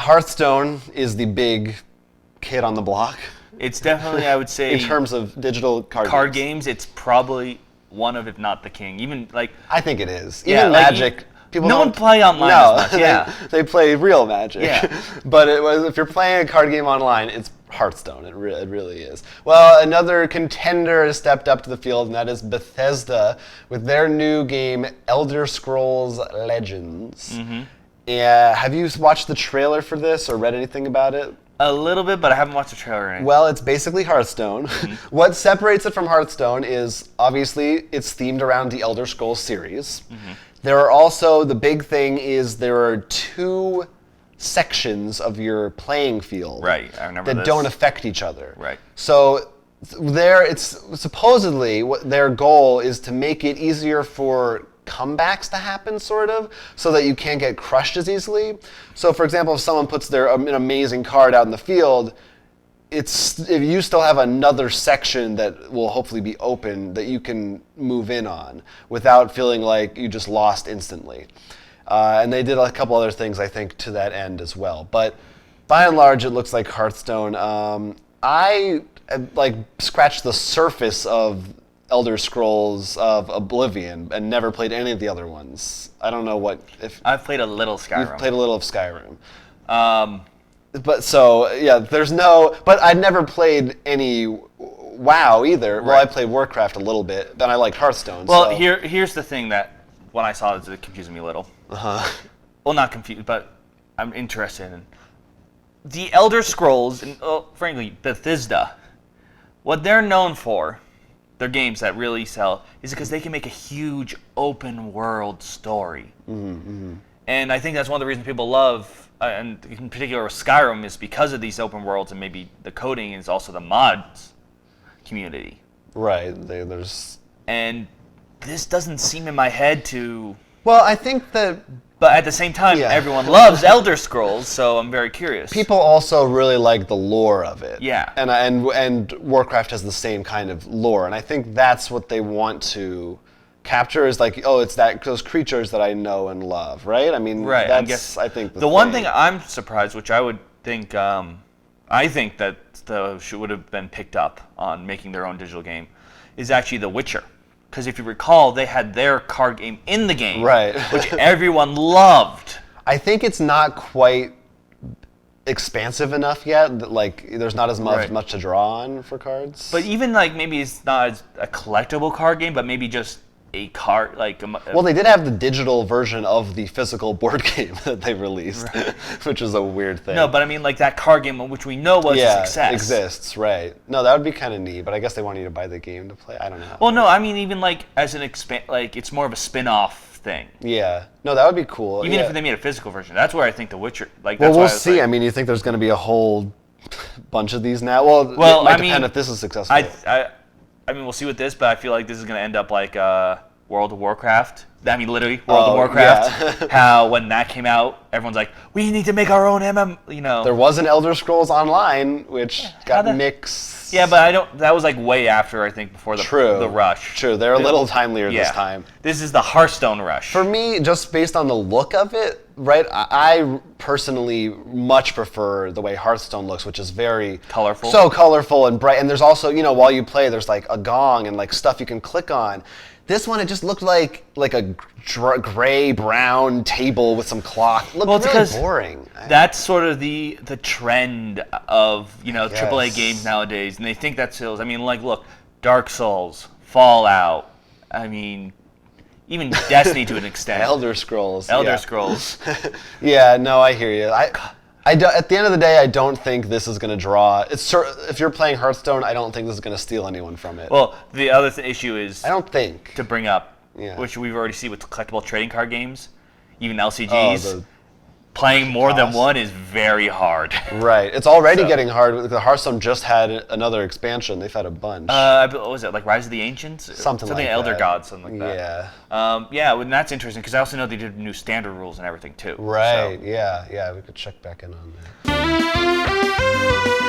Hearthstone is the big kid on the block. It's definitely, I would say, in terms of digital card games, it's probably one of, if not the king. Even like I think it is. Yeah, Even like, Magic. People no don't one play online no, as much. Yeah, they play real Magic. Yeah. But if you're playing a card game online, it's Hearthstone. It really is. Well, another contender has stepped up to the field, and that is Bethesda with their new game, Elder Scrolls Legends. Mm-hmm. Yeah, have you watched the trailer for this or read anything about it? A little bit, but I haven't watched the trailer or anything. Well, it's basically Hearthstone. Mm-hmm. What separates it from Hearthstone is, obviously, it's themed around the Elder Scrolls series. Mm-hmm. There are also, the big thing is there are 2 sections of your playing field right, I remember that don't affect each other. Right. So it's supposedly their goal is to make it easier for comebacks to happen, sort of, so that you can't get crushed as easily. So, for example, if someone puts an amazing card out in the field, if you still have another section that will hopefully be open that you can move in on without feeling like you just lost instantly. And they did a couple other things, I think, to that end as well. But by and large, it looks like Hearthstone. I scratched the surface of Elder Scrolls of Oblivion and never played any of the other ones. I don't know if I've played a little Skyrim. You've played a little of Skyrim. But I'd never played any WoW either. Right. Well, I played Warcraft a little bit, then I liked Hearthstone. Well, here's the thing that when I saw it confused me a little. Uh-huh. Well, not confused, but I'm interested in the Elder Scrolls, and frankly, Bethesda. What they're known for, their games that really sell, is because they can make a huge open world story. Mm-hmm. And I think that's one of the reasons people love, and in particular with Skyrim, is because of these open worlds, and maybe the coding is also the mods community. Right. And this doesn't seem in my head to... Well, I think that... But at the same time, everyone loves Elder Scrolls, so I'm very curious. People also really like the lore of it. Yeah. And Warcraft has the same kind of lore, and I think that's what they want to capture is like, it's those creatures that I know and love, right? I mean, right. That's, I think, the one thing I'm surprised, which I would think, I think that would have been picked up on making their own digital game, is actually The Witcher. Because if you recall, they had their card game in the game, right, which everyone loved. I think it's not quite expansive enough yet. That, there's not as much to draw on for cards. But even maybe it's not a collectible card game, but maybe just a card well, they did have the digital version of the physical board game that they released, right. Which is a weird thing. No, but I mean that card game, which we know was a success. Exists, right? No, that would be kind of neat. But I guess they want you to buy the game to play. I don't know. Well, no, I mean even as an it's more of a spin-off thing. Yeah, no, that would be cool. Even if they made a physical version, that's where I think The Witcher. That's well, we'll see. I mean, you think there's going to be a whole bunch of these now? Well, it might depend if this is successful. I mean, we'll see with this, but I feel like this is going to end up like World of Warcraft. I mean, literally, World of Warcraft. Yeah. How when that came out, everyone's like, we need to make our own MM, There was an Elder Scrolls Online, which got mixed. Yeah, but that was way after, I think, before the rush. True, they're a little timelier this time. This is the Hearthstone rush. For me, just based on the look of it, right, I personally much prefer the way Hearthstone looks, which is very... colorful. So colorful and bright. And there's also, while you play, there's a gong and stuff you can click on. This one, it just looked like a gray-brown table with some clock. It looked really boring. That's sort of the trend of AAA games nowadays, and they think that sells. I mean, look, Dark Souls, Fallout. I mean, even Destiny to an extent. Elder Scrolls. Scrolls. Yeah, no, I hear you. At the end of the day, I don't think this is going to draw. If you're playing Hearthstone, I don't think this is going to steal anyone from it. Well, the other issue is... I don't think. To bring up, which we've already seen with collectible trading card games, even LCGs, playing more than one is very hard. Right. It's already getting hard. The Hearthstone just had another expansion. They've had a bunch. What was it, Rise of the Ancients? Something like Elder that. Gods, something like that. Yeah. And that's interesting, because I also know they did new standard rules and everything, too. Right, so. Yeah, we could check back in on that.